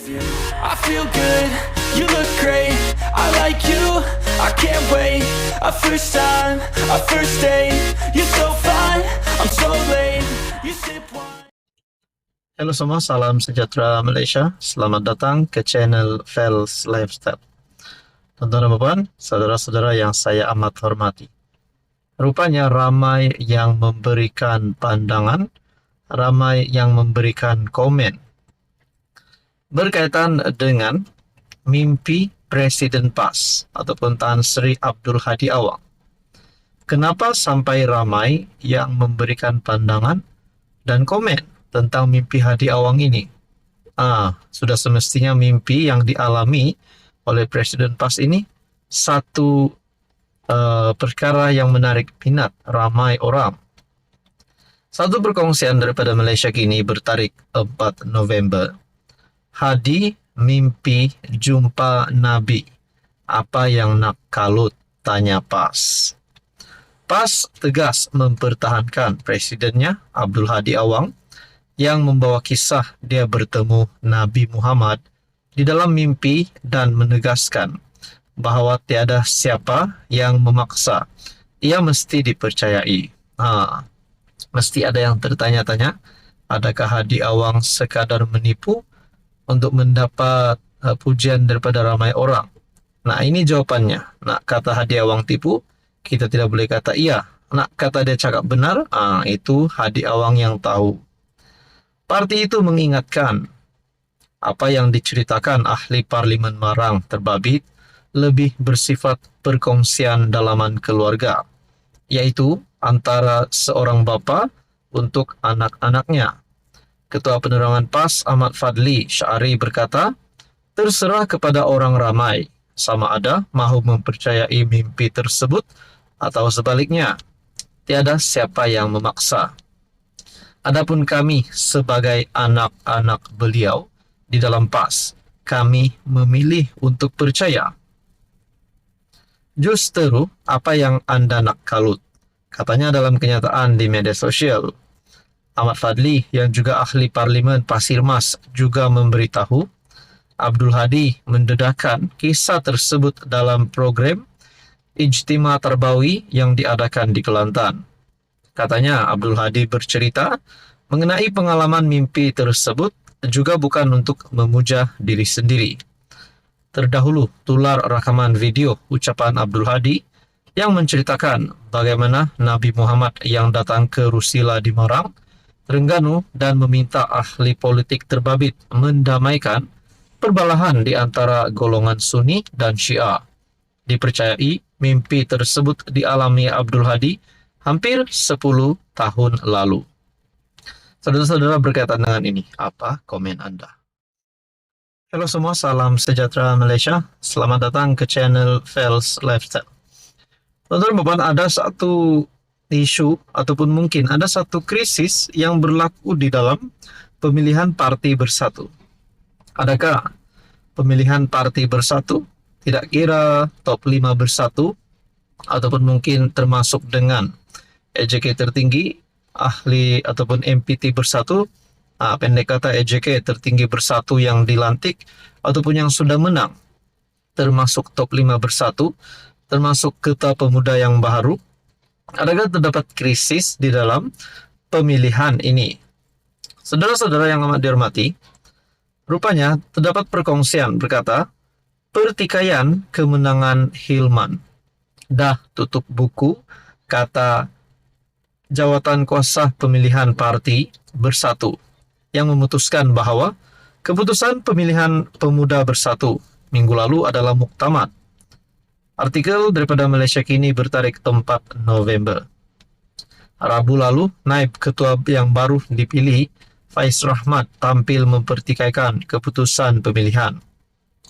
I feel good, you look great, I like you, I can't wait. A first time, a first date, you're so fine, I'm so late. You sip wine. Halo semua, salam sejahtera Malaysia. Selamat datang ke channel Fels Lifestyle. Tuan-tuan dan puan, saudara-saudara yang saya amat hormati. Rupanya ramai yang memberikan pandangan, ramai yang memberikan komen berkaitan dengan mimpi Presiden PAS ataupun Tan Sri Abdul Hadi Awang. Kenapa sampai ramai yang memberikan pandangan dan komen tentang mimpi Hadi Awang ini? Sudah semestinya mimpi yang dialami oleh Presiden PAS ini satu perkara yang menarik minat ramai orang. Satu perkongsian daripada Malaysia kini bertarikh 4 November. Hadi mimpi jumpa Nabi. Apa yang nak kalut? Tanya PAS. PAS tegas mempertahankan presidennya Abdul Hadi Awang yang membawa kisah dia bertemu Nabi Muhammad di dalam mimpi dan menegaskan bahawa tiada siapa yang memaksa. Ia mesti dipercayai. Mesti ada yang tertanya-tanya, adakah Hadi Awang sekadar menipu untuk mendapat pujian daripada ramai orang? Nah, ini jawapannya. Nak kata Hadi Awang tipu, kita tidak boleh kata iya. Nak kata dia cakap benar, itu Hadi Awang yang tahu. Parti itu mengingatkan apa yang diceritakan ahli Parlimen Marang terbabit lebih bersifat perkongsian dalaman keluarga, yaitu antara seorang bapa untuk anak-anaknya. Ketua Penerangan PAS Ahmad Fadli Syari berkata, terserah kepada orang ramai sama ada mahu mempercayai mimpi tersebut atau sebaliknya. Tiada siapa yang memaksa. Adapun kami sebagai anak-anak beliau di dalam PAS, kami memilih untuk percaya. Justeru apa yang anda nak kalut, katanya dalam kenyataan di media sosial. Ahmad Fadli yang juga ahli Parlimen Pasir Mas juga memberitahu Abdul Hadi mendedahkan kisah tersebut dalam program Ijtima Tarbawi yang diadakan di Kelantan. Katanya Abdul Hadi bercerita mengenai pengalaman mimpi tersebut juga bukan untuk memuja diri sendiri. Terdahulu tular rakaman video ucapan Abdul Hadi yang menceritakan bagaimana Nabi Muhammad yang datang ke Rusila di Marang, Terengganu dan meminta ahli politik terbabit mendamaikan perbalahan di antara golongan Sunni dan Syiah. Dipercayai mimpi tersebut dialami Abdul Hadi hampir 10 tahun lalu. Saudara-saudara, berkaitan dengan ini, apa komen Anda? Halo semua, salam sejahtera Malaysia. Selamat datang ke channel Fels Lifestyle. Teman-teman, ada satu isu ataupun mungkin ada satu krisis yang berlaku di dalam pemilihan Parti Bersatu. Adakah pemilihan Parti Bersatu tidak kira top 5 bersatu ataupun mungkin termasuk dengan EJK tertinggi, ahli ataupun MPT bersatu, pendek kata EJK tertinggi bersatu yang dilantik ataupun yang sudah menang, termasuk top 5 bersatu, termasuk Ketua Pemuda yang baru. Adakah terdapat krisis di dalam pemilihan ini? Saudara-saudara yang amat dihormati, rupanya terdapat perkongsian berkata, pertikaian kemenangan Hilman. Dah tutup buku, kata jawatan kuasa pemilihan Parti Bersatu yang memutuskan bahawa keputusan pemilihan Pemuda Bersatu minggu lalu adalah muktamad. Artikel daripada Malaysia Kini bertarikh 4 November. Rabu lalu, Naib Ketua yang baru dipilih, Faiz Rahmat, tampil mempertikaikan keputusan pemilihan.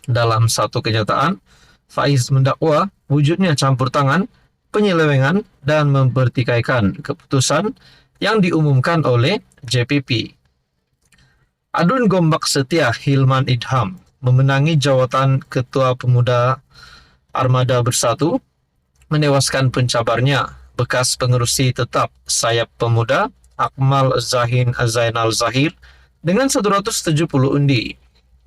Dalam satu kenyataan, Faiz mendakwa wujudnya campur tangan, penyelewengan dan mempertikaikan keputusan yang diumumkan oleh JPP. Adun Gombak Setia Hilman Idham memenangi jawatan Ketua Pemuda Armada Bersatu, menewaskan pencabarnya, bekas pengerusi tetap Sayap Pemuda Akmal Zahin Zainal Zahir dengan 170 undi.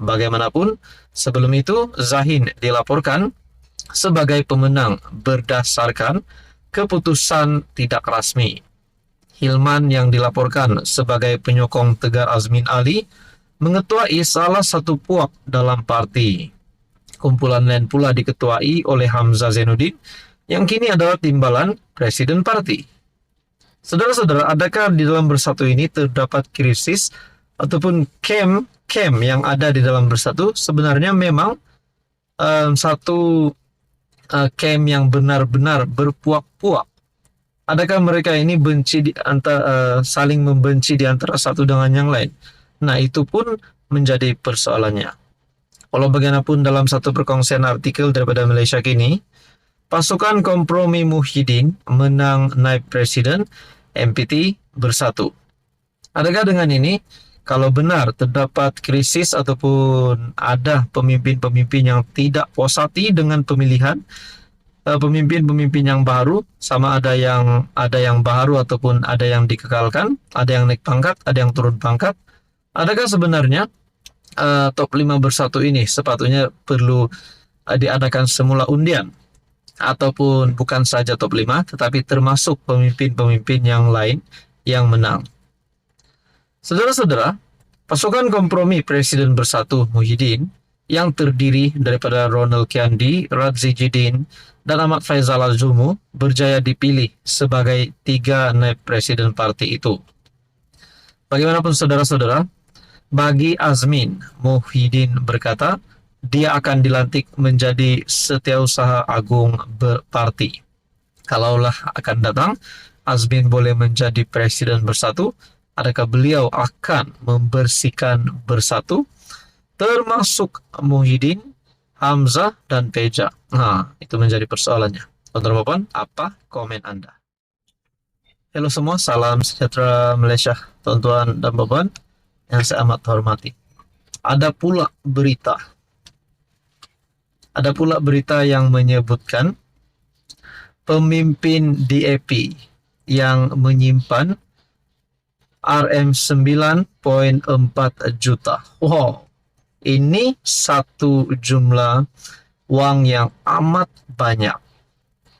Bagaimanapun, sebelum itu Zahin dilaporkan sebagai pemenang berdasarkan keputusan tidak rasmi. Hilman yang dilaporkan sebagai penyokong Tegar Azmin Ali mengetuai salah satu puak dalam parti. Kumpulan lain pula diketuai oleh Hamzah Zainuddin yang kini adalah timbalan Presiden Parti. Saudara-saudara, adakah di dalam Bersatu ini terdapat krisis ataupun camp yang ada di dalam Bersatu? Sebenarnya memang satu camp yang benar-benar berpuak-puak. Adakah mereka ini saling membenci di antara satu dengan yang lain? Nah, itu pun menjadi persoalannya. Walau bagaimanapun dalam satu perkongsian artikel daripada Malaysia Kini, pasukan kompromi Muhyiddin menang naib presiden MPT Bersatu. Adakah dengan ini, kalau benar terdapat krisis ataupun ada pemimpin-pemimpin yang tidak puas hati dengan pemilihan pemimpin-pemimpin yang baru, sama ada yang baru ataupun ada yang dikekalkan, ada yang naik pangkat, ada yang turun pangkat. Adakah sebenarnya top 5 Bersatu ini sepatutnya perlu diadakan semula undian, ataupun bukan saja top 5 tetapi termasuk pemimpin-pemimpin yang lain yang menang? Saudara-saudara, pasukan kompromi Presiden Bersatu Muhyiddin yang terdiri daripada Ronald Kiandi, Radzi Jidin, dan Ahmad Faizal Al-Zumu berjaya dipilih sebagai 3 naib presiden parti itu. Bagaimanapun saudara-saudara, bagi Azmin, Muhyiddin berkata dia akan dilantik menjadi Setiausaha Agung Parti. Kalaulah akan datang, Azmin boleh menjadi Presiden Bersatu, adakah beliau akan membersihkan Bersatu? Termasuk Muhyiddin, Hamzah, dan Peja. Nah, itu menjadi persoalannya. Teman-teman, apa komen Anda? Halo semua, salam sejahtera Malaysia, tuan-tuan dan puan yang saya amat hormati. Ada pula berita yang menyebutkan pemimpin DAP yang menyimpan RM9.4 juta. Wow. Ini satu jumlah uang yang amat banyak.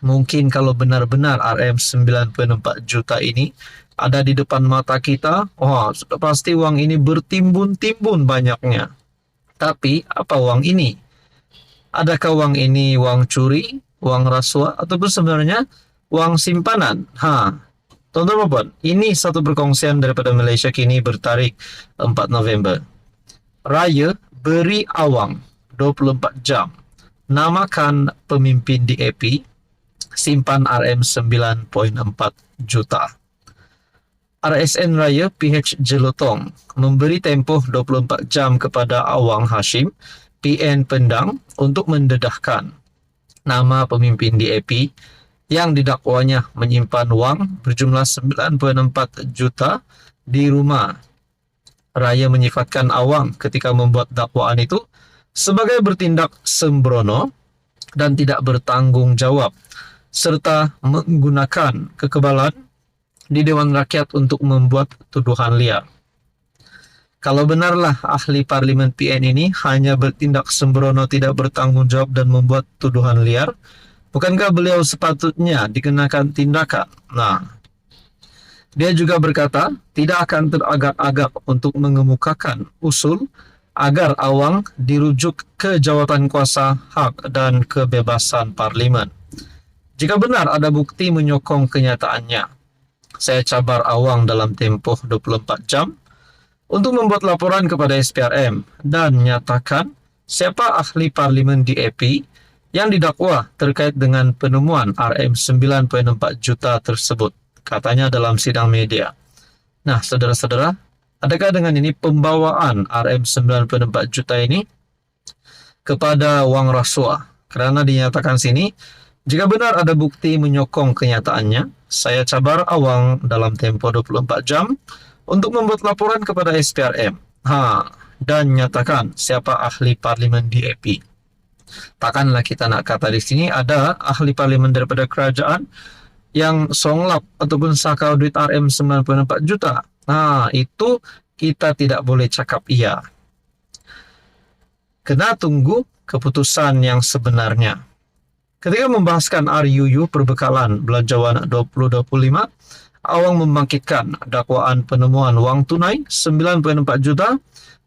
Mungkin kalau benar-benar RM9.4 juta ini ada di depan mata kita, sudah pasti uang ini bertimbun-timbun banyaknya. Tapi apa uang ini? Adakah uang ini uang curi, uang rasuah, ataupun sebenarnya uang simpanan? Teman-teman, ini satu perkongsian daripada Malaysia Kini bertarikh 4 November. Raya beri awang 24 jam. Namakan pemimpin DAP, simpan RM9.4 juta. RSN Raya PH Jelutong memberi tempoh 24 jam kepada Awang Hashim, PN Pendang, untuk mendedahkan nama pemimpin DAP yang didakwanya menyimpan wang berjumlah 9.4 juta di rumah. Raya menyifatkan Awang ketika membuat dakwaan itu sebagai bertindak sembrono dan tidak bertanggung jawab, serta menggunakan kekebalan di Dewan Rakyat untuk membuat tuduhan liar. Kalau benarlah ahli parlimen PN ini hanya bertindak sembrono, tidak bertanggung jawab dan membuat tuduhan liar, bukankah beliau sepatutnya dikenakan tindakan? Dia juga berkata tidak akan teragak-agak untuk mengemukakan usul agar Awang dirujuk ke jawatan kuasa hak dan kebebasan parlimen. Jika benar ada bukti menyokong kenyataannya, saya cabar Awang dalam tempoh 24 jam untuk membuat laporan kepada SPRM dan nyatakan siapa ahli parlimen DAP yang didakwa terkait dengan penemuan RM9.4 juta tersebut, katanya dalam sidang media. Nah, saudara-saudara, adakah dengan ini pembawaan RM9.4 juta ini kepada wang rasuah? Karena dinyatakan sini, jika benar ada bukti menyokong kenyataannya, saya cabar Awang dalam tempo 24 jam untuk membuat laporan kepada SPRM. Dan nyatakan siapa ahli parlimen DAP. Takkanlah kita nak kata di sini ada ahli parlimen daripada kerajaan yang songlap ataupun sakau duit RM9.4 juta. Itu kita tidak boleh cakap iya. kena tunggu keputusan yang sebenarnya. Ketika membahaskan RUU Perbekalan Belanjawan 2025, Awang membangkitkan dakwaan penemuan wang tunai 9.4 juta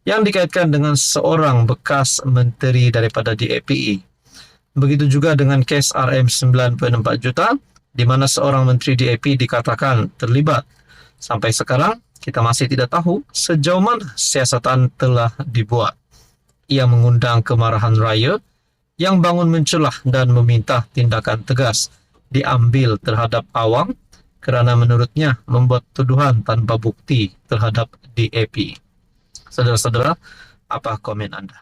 yang dikaitkan dengan seorang bekas menteri daripada DAPI. Begitu juga dengan kes RM 9.4 juta, di mana seorang menteri DAP dikatakan terlibat. Sampai sekarang, kita masih tidak tahu sejauh mana siasatan telah dibuat. Ia mengundang kemarahan raya yang bangun mencelah dan meminta tindakan tegas diambil terhadap Awang kerana menurutnya membuat tuduhan tanpa bukti terhadap DAP. Saudara-saudara, apa komen anda?